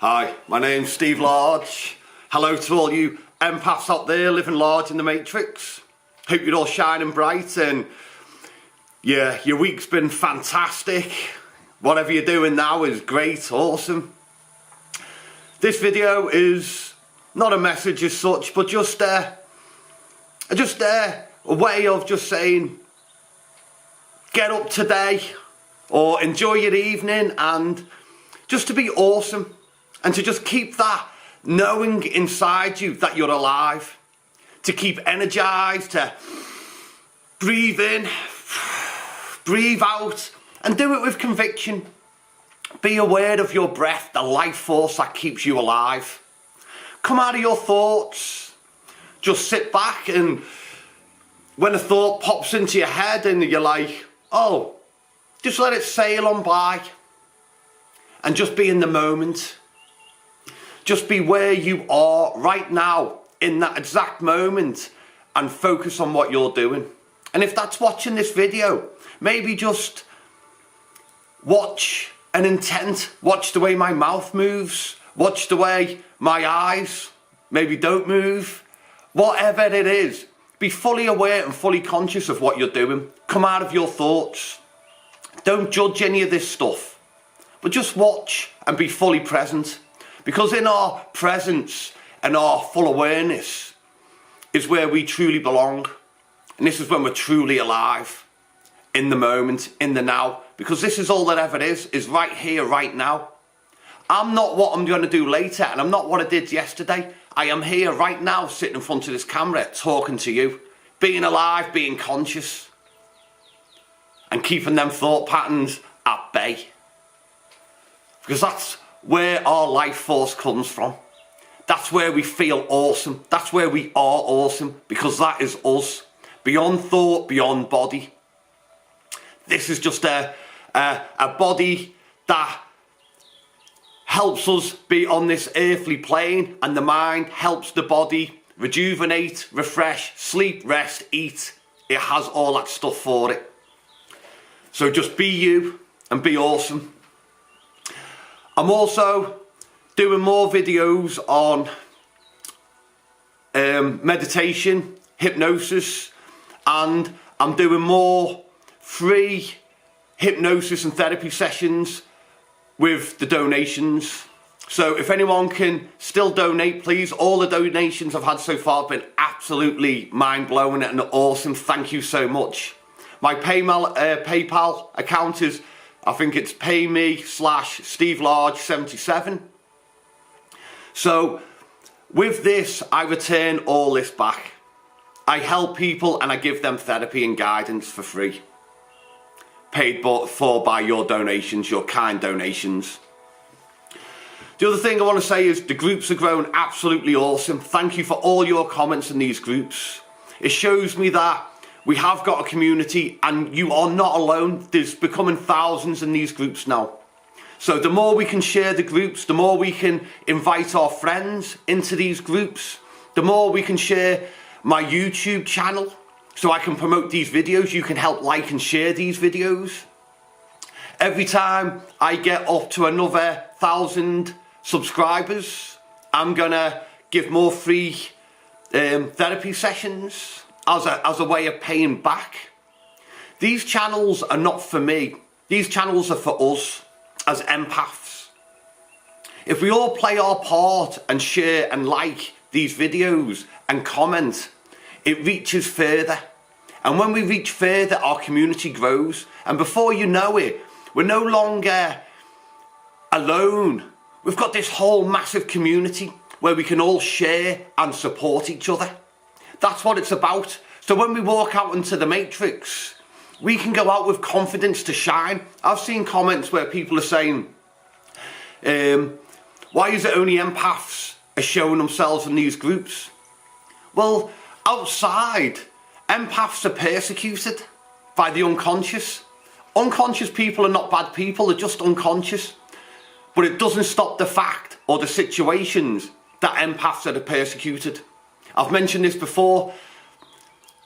Hi, my name's Steve Large. Hello to all you empaths out there living large in the Matrix. Hope you're all shining bright and yeah, your week's been fantastic. Whatever you're doing now is great, awesome. This video is not a message as such, but just a way of just saying, get up today or enjoy your evening, and just to be awesome and to just keep that knowing inside you that you're alive, to keep energized, to breathe in, breathe out, and do it with conviction. Be aware of your breath, the life force that keeps you alive. Come out of your thoughts. Just sit back, and when a thought pops into your head and you're like, oh, just let it sail on by. And just be in the moment. Just be where you are right now, in that exact moment, and focus on what you're doing. And if that's watching this video, maybe just watch an intent. Watch the way my mouth moves. Watch the way my eyes maybe don't move. Whatever it is, be fully aware and fully conscious of what you're doing. Come out of your thoughts. Don't judge any of this stuff, but just watch and be fully present. Because in our presence and our full awareness is where we truly belong. And this is when we're truly alive, in the moment, in the now. Because this is all that ever is right here, right now. I'm not what I'm going to do later, and I'm not what I did yesterday. I am here right now, sitting in front of this camera, talking to you. Being alive, being conscious. And keeping them thought patterns at bay. Because that's where our life force comes from. That's where we feel awesome. That's where we are awesome. Because that is us. Beyond thought, beyond body. This is just a body that helps us be on this earthly plane, and the mind helps the body rejuvenate, refresh, sleep, rest, eat. It has all that stuff for it. So just be you and be awesome. I'm also doing more videos on meditation, hypnosis, and I'm doing more free hypnosis and therapy sessions with the donations. So if anyone can still donate, please. All the donations I've had so far have been absolutely mind-blowing and awesome. Thank you so much. My PayPal account is, I think it's payme/SteveLarge77. So with this, I return all this back. I help people and I give them therapy and guidance for free. Paid for by your donations, your kind donations. The other thing I want to say is the groups are growing absolutely awesome. Thank you for all your comments in these groups. It shows me that we have got a community and you are not alone. There's becoming thousands in these groups now. So the more we can share the groups, the more we can invite our friends into these groups, the more we can share my YouTube channel so I can promote these videos. You can help like and share these videos. Every time I get up to another 1,000 subscribers, I'm gonna give more free therapy sessions as a way of paying back. These channels are not for me. These channels are for us as empaths. If we all play our part and share and like these videos and comment, it reaches further. And when we reach further, our community grows. And before you know it, we're no longer alone. We've got this whole massive community where we can all share and support each other. That's what it's about. So when we walk out into the Matrix, we can go out with confidence to shine. I've seen comments where people are saying, why is it only empaths are showing themselves in these groups? Well, outside, empaths are persecuted by the unconscious. Unconscious people are not bad people, they're just unconscious. But it doesn't stop the fact or the situations that empaths are persecuted. I've mentioned this before.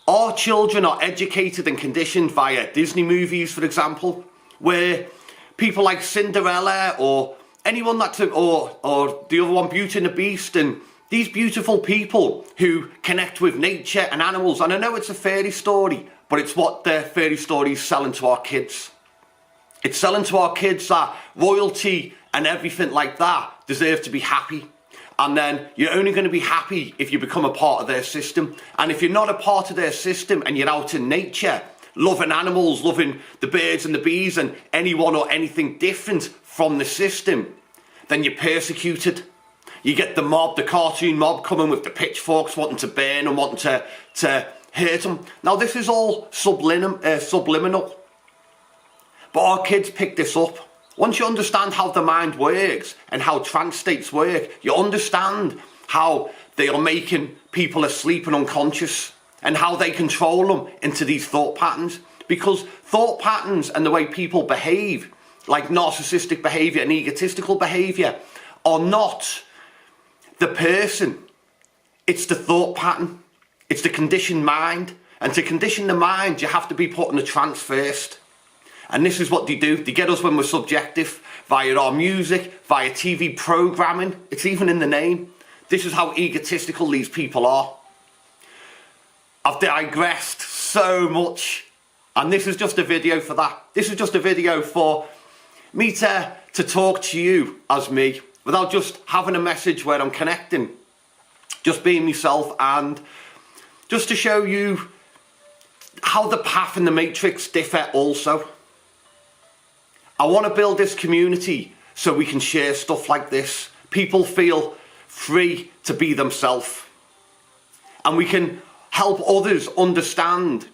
Our children are educated and conditioned via Disney movies, for example, where people like Cinderella or anyone that's, or the other one, Beauty and the Beast, and these beautiful people who connect with nature and animals. And I know it's a fairy story, but it's what the fairy story is selling to our kids. It's selling to our kids that royalty and everything like that deserve to be happy. And then you're only going to be happy if you become a part of their system. And if you're not a part of their system and you're out in nature, loving animals, loving the birds and the bees and anyone or anything different from the system, then you're persecuted. You get the mob, the cartoon mob, coming with the pitchforks, wanting to burn and wanting to hurt them. Now, this is all subliminal. But our kids pick this up. Once you understand how the mind works and how trance states work, you understand how they are making people asleep and unconscious and how they control them into these thought patterns. Because thought patterns and the way people behave, like narcissistic behaviour and egotistical behaviour, are not the person. It's the thought pattern. It's the conditioned mind. And to condition the mind, you have to be put in a trance first. And this is what they do. They get us when we're subjective, via our music, via TV programming. It's even in the name. This is how egotistical these people are. I've digressed so much. And this is just a video for that. This is just a video for me to talk to you as me, without just having a message where I'm connecting. Just being myself, and just to show you how the path and the matrix differ also. I want to build this community so we can share stuff like this. People feel free to be themselves. And we can help others understand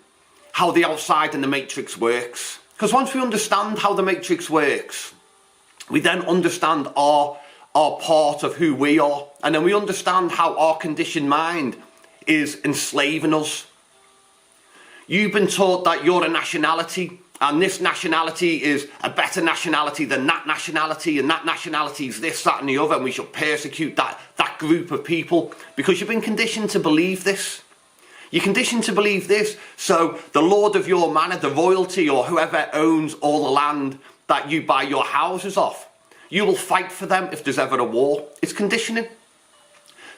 how the outside and the matrix works. Because once we understand how the matrix works, we then understand our part of who we are. And then we understand how our conditioned mind is enslaving us. You've been taught that you're a nationality, and this nationality is a better nationality than that nationality, and that nationality is this, that and the other, and we should persecute that group of people because you've been conditioned to believe this. You're conditioned to believe this, so the lord of your manor, the royalty, or whoever owns all the land that you buy your houses off, you will fight for them if there's ever a war. It's conditioning.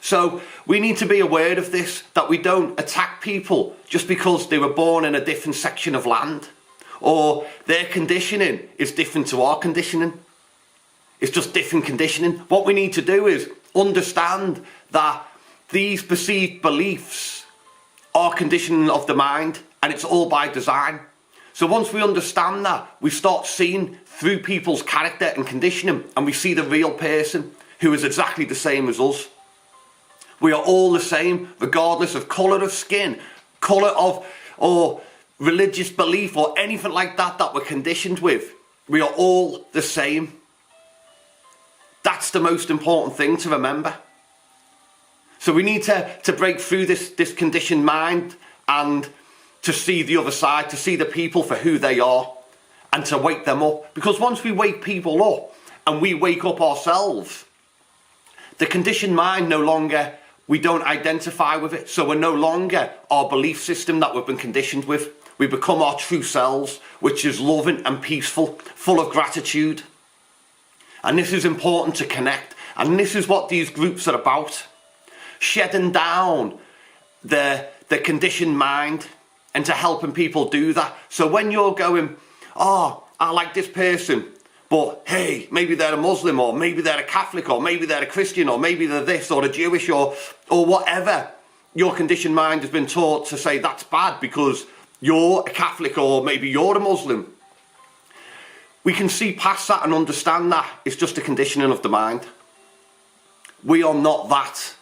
So we need to be aware of this, that we don't attack people just because they were born in a different section of land, or their conditioning is different to our conditioning. It's just different conditioning. What we need to do is understand that these perceived beliefs are conditioning of the mind, and it's all by design. So once we understand that, we start seeing through people's character and conditioning, and we see the real person who is exactly the same as us. We are all the same, regardless of colour of skin, colour of, or religious belief, or anything like that we're conditioned with. We are all the same. That's the most important thing to remember. So we need to break through this conditioned mind and to see the other side, to see the people for who they are, and to wake them up. Because once we wake people up and we wake up ourselves, the conditioned mind no longer, we don't identify with it. So we're no longer our belief system that we've been conditioned with. We become our true selves, which is loving and peaceful, full of gratitude. And this is important to connect. And this is what these groups are about. Shedding down the conditioned mind and to helping people do that. So when you're going, oh, I like this person, but hey, maybe they're a Muslim, or maybe they're a Catholic, or maybe they're a Christian, or maybe they're this, or a Jewish, or whatever. Your conditioned mind has been taught to say that's bad because you're a Catholic, or maybe you're a Muslim. We can see past that and understand that it's just a conditioning of the mind. We are not that.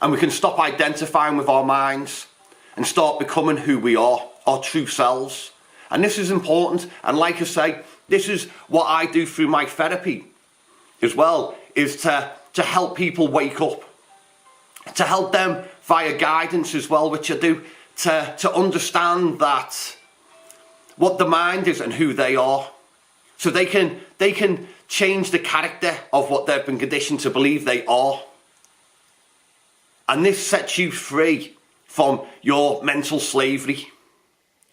And we can stop identifying with our minds and start becoming who we are, our true selves. And this is important. And like I say, this is what I do through my therapy as well, is to help people wake up, to help them via guidance as well, which I do, to understand that what the mind is and who they are. So they can change the character of what they've been conditioned to believe they are. And this sets you free from your mental slavery.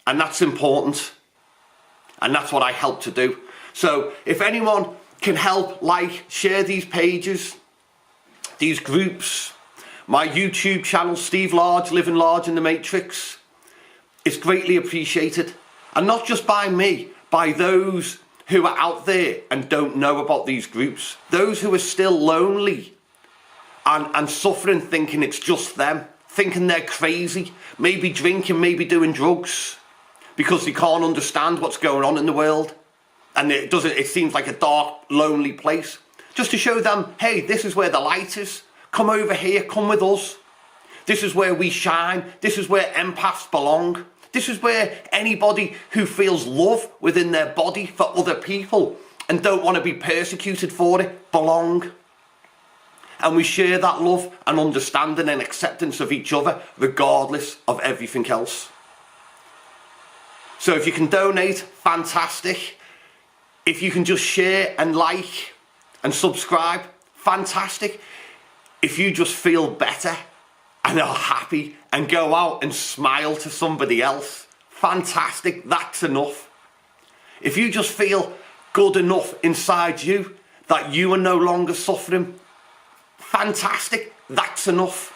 And that's important. And that's what I help to do. So if anyone can help share these pages, these groups, my YouTube channel, Steve Large, Living Large in the Matrix, it's greatly appreciated. And not just by me, by those who are out there and don't know about these groups. Those who are still lonely and suffering, thinking it's just them, thinking they're crazy, maybe drinking, maybe doing drugs, because they can't understand what's going on in the world. And it seems like a dark, lonely place. Just to show them, hey, this is where the light is. Come over here, come with us. This is where we shine. This is where empaths belong. This is where anybody who feels love within their body for other people and don't want to be persecuted for it belong. And we share that love and understanding and acceptance of each other regardless of everything else. So if you can donate, fantastic. If you can just share and like and subscribe, fantastic. If you just feel better and are happy and go out and smile to somebody else, fantastic, that's enough. If you just feel good enough inside you that you are no longer suffering, fantastic, that's enough.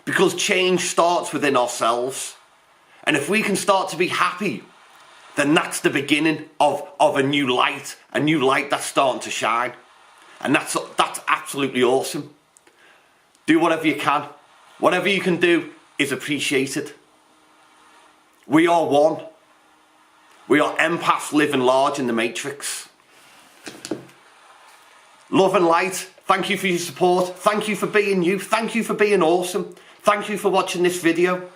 Because change starts within ourselves. And if we can start to be happy, then that's the beginning of a new light that's starting to shine. And that's absolutely awesome. Do whatever you can. Whatever you can do is appreciated. We are one. We are empaths living large in the Matrix. Love and light, thank you for your support. Thank you for being you. Thank you for being awesome. Thank you for watching this video.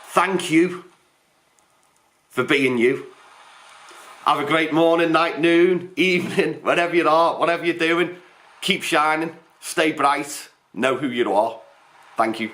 Thank you for being you. Have a great morning, night, noon, evening, wherever you are, whatever you're doing. Keep shining, stay bright, know who you are. Thank you.